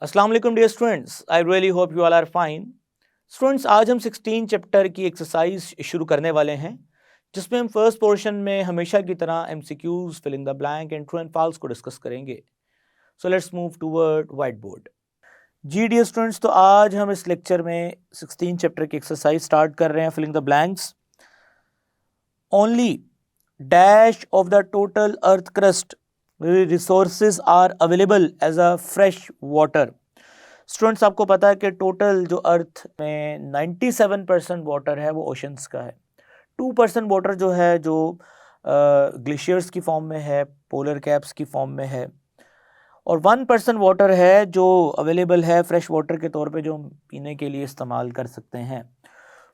अस्सलाम वालेकुम dear students, I really hope you all are fine. Students, आज हम 16 चैप्टर की एक्सरसाइज शुरू करने वाले हैं, जिसमें हम फर्स्ट पोर्शन में हमेशा की तरह MCQs, fill in the blank and true and false को डिस्कस करेंगे। So let's move toward whiteboard. जी डियर स्टूडेंट्स, तो आज हम इस लेक्चर में 16 चैप्टर की एक्सरसाइज स्टार्ट कर रहे हैं। Filling the blanks. Only dash of the total earth crust resources are available as a fresh water. Students, आपको पता है कि टोटल जो अर्थ में 97% वाटर है वो ओशंस का है। 2% वाटर जो है जो ग्लेशियर्स की फॉर्म में है, पोलर कैप्स की फॉर्म में है, और 1% वाटर है जो अवेलेबल है फ्रेश वाटर के तौर पे, जो हम पीने के लिए इस्तेमाल कर सकते हैं।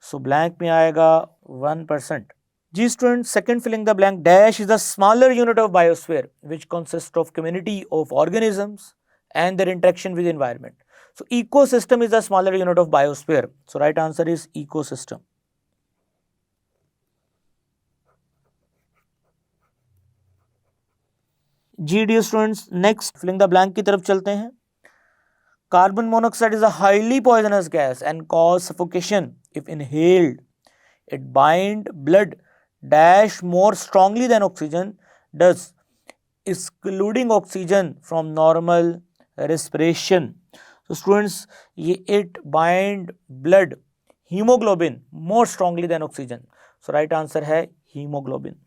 सो ब्लैंक में आएगा 1%। जी student, second filling the blank. Dash is the smaller unit of biosphere which consist of community of organisms and their interaction with environment. So ecosystem is a smaller unit of biosphere. So right answer is ecosystem. जी dear students, next filling the blank की तरफ चलते हैं। Carbon monoxide is a highly poisonous gas and cause suffocation if inhaled. It bind blood dash more strongly than oxygen does, excluding oxygen from normal respiration. So students, ये it bind blood hemoglobin more strongly than oxygen. So right answer है hemoglobin.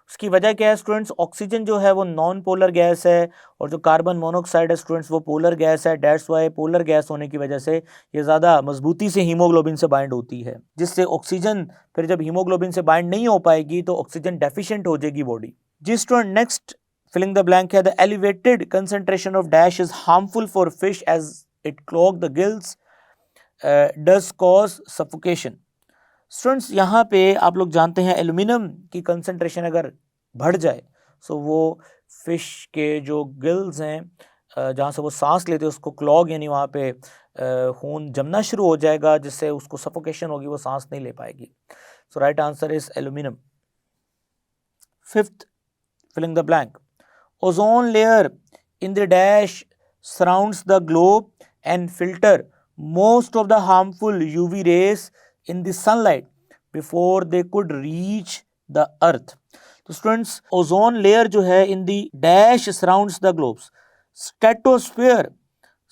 उसकी वजह क्या है students? Oxygen जो है वो non polar gas है, और जो कार्बन मोनोऑक्साइड है स्टूडेंट्स वो पोलर गैस है। डेट्स वाई पोलर गैस होने की वजह से ये ज़्यादा मजबूती से हीमोग्लोबिन से बाइंड होती है, जिससे ऑक्सीजन फिर जब हीमोग्लोबिन से बाइंड नहीं हो पाएगी तो ऑक्सीजन डेफिशिएंट हो जाएगी बॉडी। जी student, next filling the blank है। The elevated concentration of dash is harmful for fish as it clog the gills does cause suffocation. Students, यहाँ पे आप लोग जानते हैं एल्यूमिनियम की कंसंट्रेशन अगर बढ़ जाए तो वो फिश के जो गिल्स हैं जहाँ से वो सांस लेते हैं उसको क्लॉग, यानी वहाँ पे खून जमना शुरू हो जाएगा, जिससे उसको सफोकेशन होगी, वो सांस नहीं ले पाएगी। So right answer is aluminium. Fifth filling the blank. Ozone layer in the dash surrounds the globe and filter most of the harmful UV rays in the sunlight before they could reach the earth. तो students, ozone layer जो है in the dash surrounds the globes, stratosphere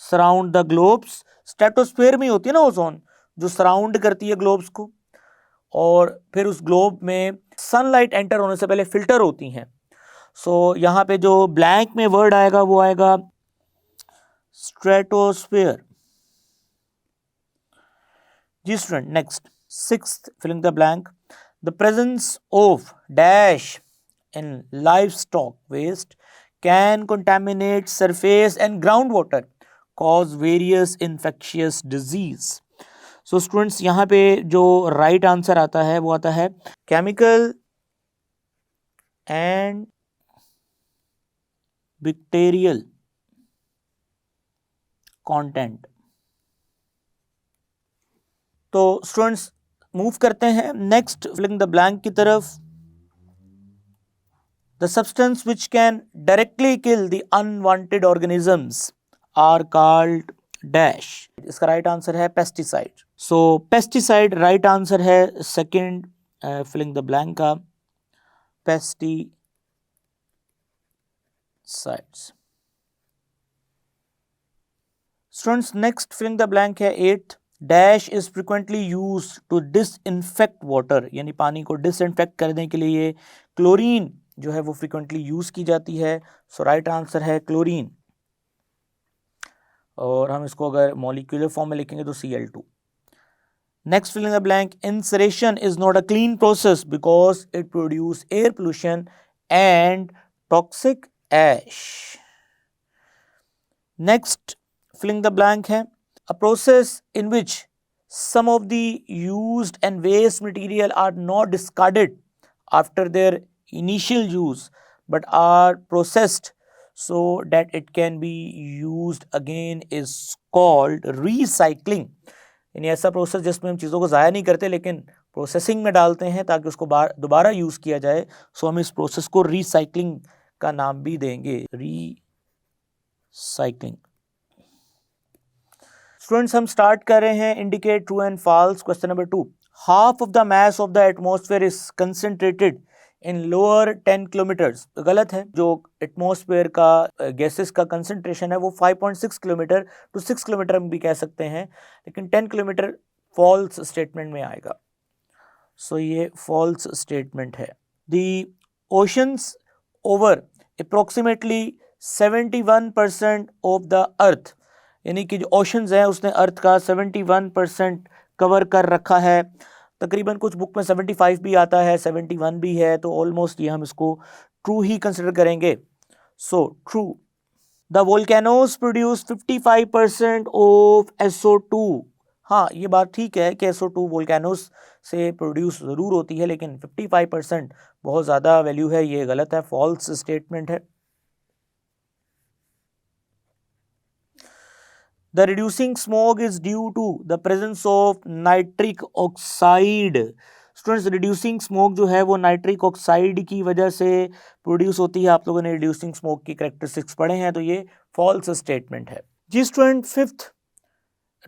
surround the globes. Stratosphere में होती है ना ozone, जो surround करती है ग्लोब्स को, और फिर उस ग्लोब में सनलाइट एंटर होने से पहले फिल्टर होती हैं। सो यहाँ पे जो ब्लैंक में वर्ड आएगा वो आएगा स्ट्रेटोस्फेयर। जी student, next sixth filling the blank. The presence of dash in livestock waste can contaminate surface and groundwater, cause various infectious disease. So students, यहाँ पे जो राइट आंसर आता है वो आता है केमिकल एंड बैक्टीरियल कंटेंट। तो स्टूडेंट्स, मूव करते हैं नेक्स्ट फिलिंग द ब्लैंक की तरफ। The substance which can directly kill the unwanted organisms are called dash. इसका राइट आंसर है pesticide. So pesticide right answer है सेकंड फिलिंग द ब्लैंक का, pesticides. Students, next filling the blank है eighth. Dash is frequently use to disinfect water, यानी पानी को disinfect करने के लिए क्लोरीन जो है वो फ्रिक्वेंटली यूज की जाती है। सो राइट आंसर है क्लोरीन, और हम इसको अगर मॉलिक्यूलर फॉर्म में लिखेंगे तो Cl2। Next filling the blank. Incineration is not a clean process because it produce air pollution and toxic ash. Next filling the blank है a process in which some of the used and waste material are not discarded after their initial use but are processed so that it can be used again is called recycling. यानी ऐसा process जिसमें हम चीज़ों को ज़ाया नहीं करते लेकिन प्रोसेसिंग में डालते हैं ताकि उसको दोबारा यूज़ किया जाए। सो हम इस प्रोसेस को रिसाइकलिंग का नाम भी देंगे, साइक्लिंग। स्टूडेंट्स हम स्टार्ट कर रहे हैं indicate true and false. Question number 2, half of the mass of the atmosphere is concentrated in lower 10 kilometres. गलत है। जो एटमॉस्फेयर का गैसेस का कंसंट्रेशन है वो 5.6 किलोमीटर टू 6 किलोमीटर हम भी कह सकते हैं, लेकिन 10 किलोमीटर फॉल्स स्टेटमेंट में आएगा। सो ये फॉल्स स्टेटमेंट है। The oceans over approximately 71% of the earth, यानी कि जो ओशंस है उसने अर्थ का 71% कवर कर रखा है। तकरीबन कुछ बुक में 75 भी आता है, 71 भी है, तो ऑलमोस्ट ये हम इसको ट्रू ही कंसिडर करेंगे। So true. The volcanoes produce 55% of SO2। हाँ, ये बात ठीक है कि SO2 वोल्केनोस से प्रोड्यूस ज़रूर होती है, लेकिन 55% बहुत ज़्यादा वैल्यू है, ये गलत है, फॉल्स स्टेटमेंट है। The reducing smog is due to the presence of nitric oxide। Students, reducing smoke जो है वो नाइट्रिक ऑक्साइड की वजह से प्रोड्यूस होती है। आप लोगों ने रिड्यूसिंग स्मोक की कैरेक्टरिस्टिक्स पढ़े हैं, तो ये फॉल्स स्टेटमेंट है। जी student, fifth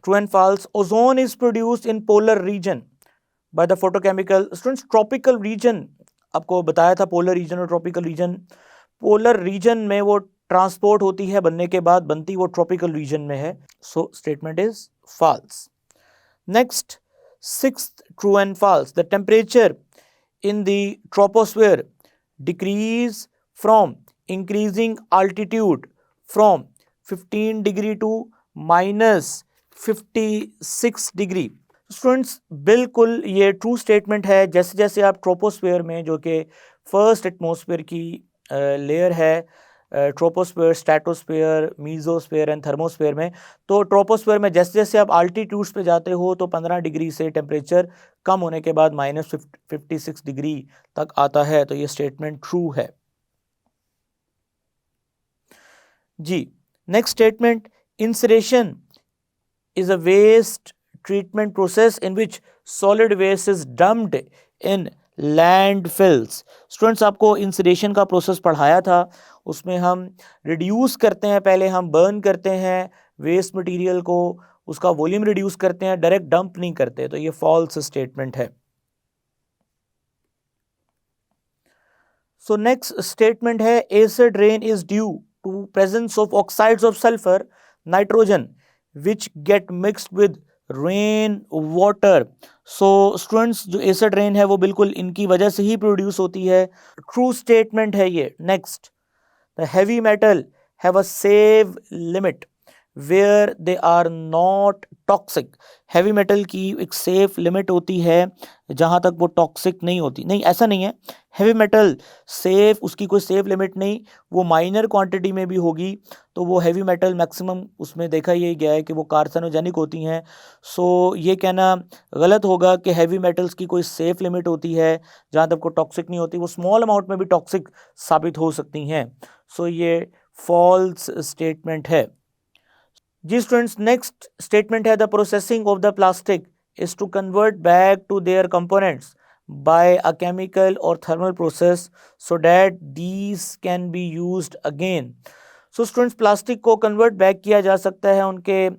true and false, ozone is produced in polar region by the photochemical. Students, tropical region आपको बताया था, पोलर रीजन और ट्रॉपिकल रीजन। पोलर रीजन में वो ट्रांसपोर्ट होती है, बनने के बाद बनती वो ट्रॉपिकल रीजन में है। So statement is false. Next, sixth true and false, the temperature in the troposphere decrease from increasing altitude from 15 degree to -56 degree. Students, बिल्कुल ये ट्रू स्टेटमेंट है। जैसे जैसे आप ट्रोपोस्फेयर में, जो कि फर्स्ट एटमॉस्फेयर की लेयर है, troposphere, stratosphere, mesosphere and thermosphere में, तो ट्रोपोस्फेयर में जैसे जैसे आप अल्टीट्यूड्स पे जाते हो तो 15 डिग्री से टेम्परेचर कम होने के बाद -56 डिग्री तक आता है, तो ये स्टेटमेंट ट्रू है। जी next statement, incineration is a waste treatment process in which solid waste is dumped in landfills। Students, आपको इंसरेशन का प्रोसेस पढ़ाया था, उसमें हम रिड्यूस करते हैं, पहले हम बर्न करते हैं वेस्ट मटेरियल को, उसका वॉल्यूम रिड्यूस करते हैं, डायरेक्ट डंप नहीं करते, तो ये फॉल्स स्टेटमेंट है। सो नेक्स्ट स्टेटमेंट है, acid rain is due to presence of oxides of sulphur, nitrogen which get mixed with rain water. So students, जो एसिड रेन है वो बिल्कुल इनकी वजह से ही प्रोड्यूस होती है, ट्रू स्टेटमेंट है ये। Next, the heavy metal have a save limit where they are not toxic. Heavy metal की एक सेफ लिमिट होती है जहाँ तक वो टॉक्सिक नहीं होती। नहीं, ऐसा नहीं है, हैवी मेटल सेफ, उसकी कोई सेफ लिमिट नहीं, वो माइनर क्वांटिटी में भी होगी तो वो हैवी मेटल मैक्सिमम उसमें देखा यही गया है कि वो कार्सिनोजेनिक होती हैं। सो ये कहना गलत होगा कि हैवी मेटल्स की कोई सेफ लिमिट होती है जहाँ तक वो टॉक्सिक नहीं होती, वो स्मॉल अमाउंट में भी टॉक्सिक साबित हो सकती हैं। सो ये फॉल्स स्टेटमेंट है। जी स्टूडेंट्स, नेक्स्ट स्टेटमेंट है, the processing of the plastic is to convert back to their components by a chemical or thermal process so that these can be used again। so students, plastic को convert back किया जा सकता है उनके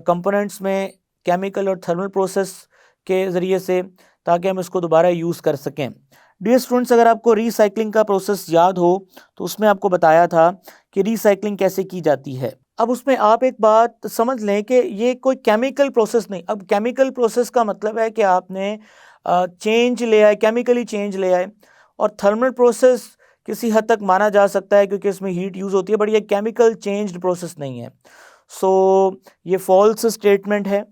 components में chemical और thermal process के ज़रिए से, ताकि हम इसको दोबारा यूज़ कर सकें। डियर स्टूडेंट्स, अगर आपको रिसाइकलिंग का प्रोसेस याद हो तो उसमें आपको बताया था कि रिसाइकलिंग कैसे की जाती है। अब उसमें आप एक बात समझ लें कि ये कोई केमिकल प्रोसेस नहीं। अब केमिकल प्रोसेस का मतलब है कि आपने चेंज ले आए, केमिकली चेंज ले आए, और थर्मल प्रोसेस किसी हद तक माना जा सकता है क्योंकि इसमें हीट यूज़ होती है, बट ये केमिकल चेंज्ड प्रोसेस नहीं है। सो ये फॉल्स स्टेटमेंट है।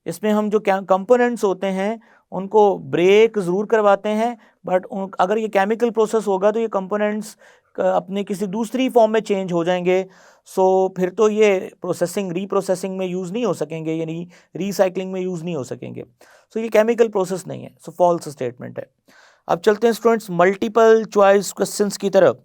इसमें हम जो कंपोनेंट्स होते हैं उनको ब्रेक ज़रूर करवाते हैं, बट अगर ये केमिकल प्रोसेस होगा तो ये कंपोनेंट्स अपने किसी दूसरी फॉर्म में चेंज हो जाएंगे। सो फिर तो ये प्रोसेसिंग, रीप्रोसेसिंग में यूज़ नहीं हो सकेंगे, यानी रिसाइकलिंग में यूज़ नहीं हो सकेंगे। सो ये केमिकल प्रोसेस नहीं है, सो फॉल्स स्टेटमेंट है। अब चलते हैं स्टूडेंट्स मल्टीपल चॉइस क्वेश्चंस की तरफ।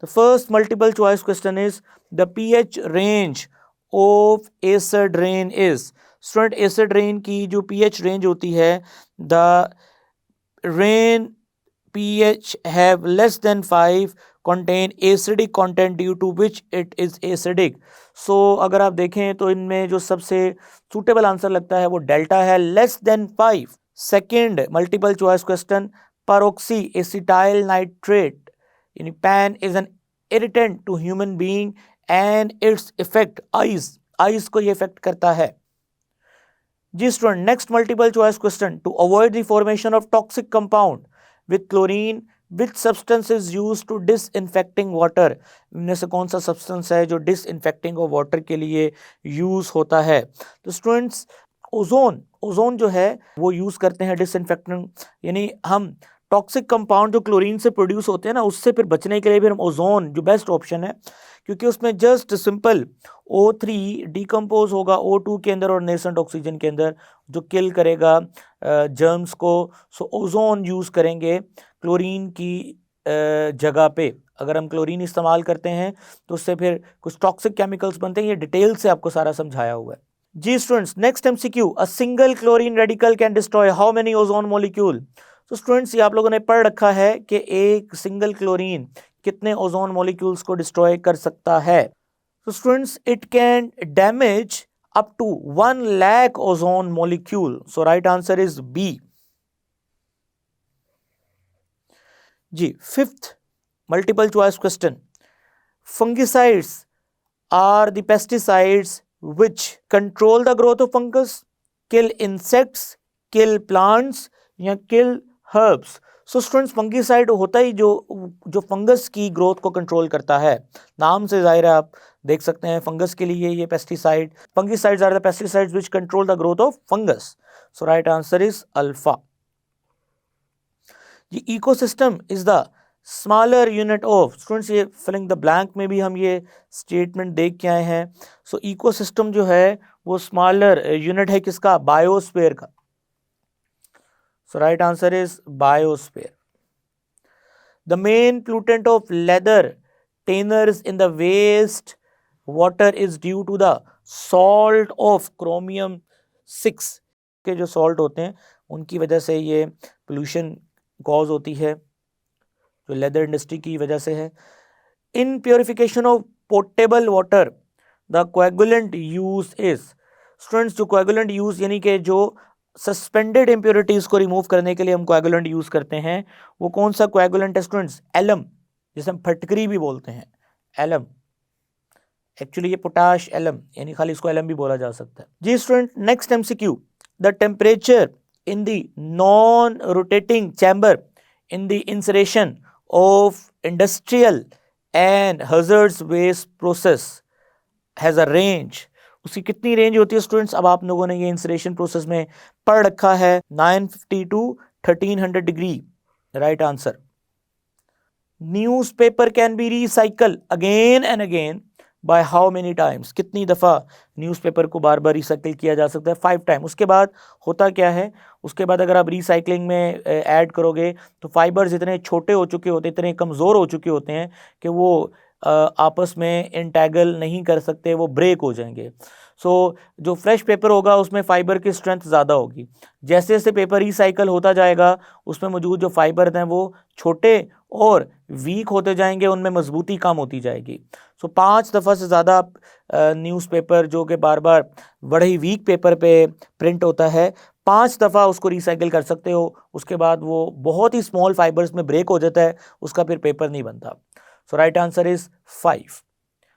The first multiple choice question is the pH range of acid rain is. Student, acid rain की जो पीएच रेंज होती है, the rain pH have less than 5 contain acidic content due to which it is acidic. So अगर आप देखें तो इनमें जो सबसे suitable आंसर लगता है वो डेल्टा है, less than 5. Second multiple choice question, peroxy acetyl nitrate यानी pan is an irritant to human being and its effect eyes को ये affect करता है. जी student, next multiple choice question, to avoid the formation of toxic compound with chlorine which substance is use to disinfecting water. इनमें से कौन सा substance है जो डिसइंफेक्टिंग ऑफ वाटर के लिए यूज होता है? तो स्टूडेंट्स, ओजोन जो है वो यूज करते हैं डिसइंफेक्टेंट, यानी हम टॉक्सिक कंपाउंड जो क्लोरीन से प्रोड्यूस होते हैं ना, उससे फिर बचने के लिए फिर हम ओजोन जो बेस्ट ऑप्शन है, क्योंकि उसमें जस्ट सिंपल O3 डिकम्पोज होगा O2 के अंदर और नेसेंट ऑक्सीजन के अंदर, जो किल करेगा जर्म्स को. सो ओजोन यूज़ करेंगे क्लोरीन की जगह पे. अगर हम क्लोरीन इस्तेमाल करते हैं तो उससे फिर कुछ टॉक्सिक केमिकल्स बनते हैं. ये डिटेल से आपको सारा समझाया हुआ है. जी students, next MCQ, a single chlorine radical can destroy how many ozone molecule. तो स्टूडेंट्स, ये आप लोगों ने पढ़ रखा है कि एक सिंगल क्लोरीन कितने ओजोन मॉलिक्यूल्स को डिस्ट्रॉय कर सकता है. तो students, it can damage up to 1 lakh ozone molecule. So right answer is B. जी, fifth multiple choice question, fungicides are the pesticides which control the growth of fungus, kill insects, kill plants या kill herbs. So students, fungicide होता ही जो fungus की growth को control करता है. नाम से जाहिर है, आप देख सकते हैं फंगस के लिए ये pesticide. Fungicides are the pesticides which control the growth of fungus. So right answer is alpha. ये ecosystem is the smaller unit of. Students, ये फिलिंग द ब्लैंक में भी हम ये स्टेटमेंट देख के आए हैं. सो इकोसिस्टम जो है वो स्मॉलर यूनिट है किसका? बायोस्फीयर का. So right answer is biosphere. The main pollutant of leather tanners in the waste water is due to the salt of chromium 6 के जो सॉल्ट होते हैं उनकी वजह से ये पोल्यूशन कॉज होती है, जो लेदर इंडस्ट्री की वजह से है. In purification of portable water the coagulant use is. Students, जो कोएगुलेंट यूज यानी कि जो सस्पेंडेड इम्प्योरिटीज को रिमूव करने के लिए हम कोएगुलेंट यूज करते हैं, वो कौन सा कोएगुलेंट है स्टूडेंट्स? एलम, जिसे हम फटकरी भी बोलते हैं. एलम, एक्चुअली ये पोटाश एलम, यानी खाली इसको एलम भी बोला जा सकता है. जी student, next MCQ, the temperature in the non-rotating chamber in the incineration of industrial and hazardous waste process has a range. उसकी कितनी रेंज होती है स्टूडेंट्स? अब आप लोगों ने ये इंसिनेशन प्रोसेस में पढ़ रखा है, 950 to 1300 degree. Right answer. Newspaper can be recycle again and again by how many times. कितनी दफ़ा न्यूज़पेपर को बार बार रिसाइकिल किया जा सकता है? 5 टाइम. उसके बाद होता क्या है, उसके बाद अगर आप रिसाइकलिंग में ऐड करोगे तो फाइबर्स इतने छोटे हो चुके होते, इतने कमज़ोर हो चुके होते हैं कि वो आपस में इंटैगल नहीं कर सकते, वो ब्रेक हो जाएंगे. सो जो फ्रेश पेपर होगा उसमें फ़ाइबर की स्ट्रेंथ ज़्यादा होगी. जैसे जैसे पेपर रिसाइकल होता जाएगा उसमें मौजूद जो फाइबर हैं वो छोटे और वीक होते जाएंगे, उनमें मजबूती कम होती जाएगी. सो 5 दफ़ा से ज़्यादा न्यूज़पेपर जो कि बार बार बड़े ही वीक पेपर पे प्रिंट होता है, 5 दफ़ा उसको रिसाइकिल कर सकते हो. उसके बाद वो बहुत ही स्मॉल फाइबर्स में ब्रेक हो जाता है, उसका फिर पेपर नहीं बनता. So right answer is 5.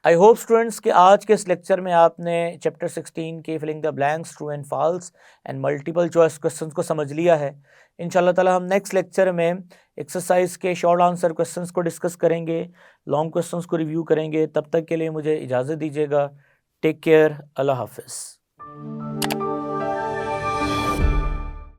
I hope students कि आज के इस लेक्चर में आपने चैप्टर 16 के filling the blanks, true and false and multiple choice questions को समझ लिया है. इंशाल्लाह ताला हम नेक्स्ट लेक्चर में एक्सरसाइज के शॉर्ट आंसर क्वेश्चंस को डिस्कस करेंगे, लॉन्ग क्वेश्चंस को रिव्यू करेंगे. तब तक के लिए मुझे इजाज़त दीजिएगा. Take care. अल्लाह हाफिज़.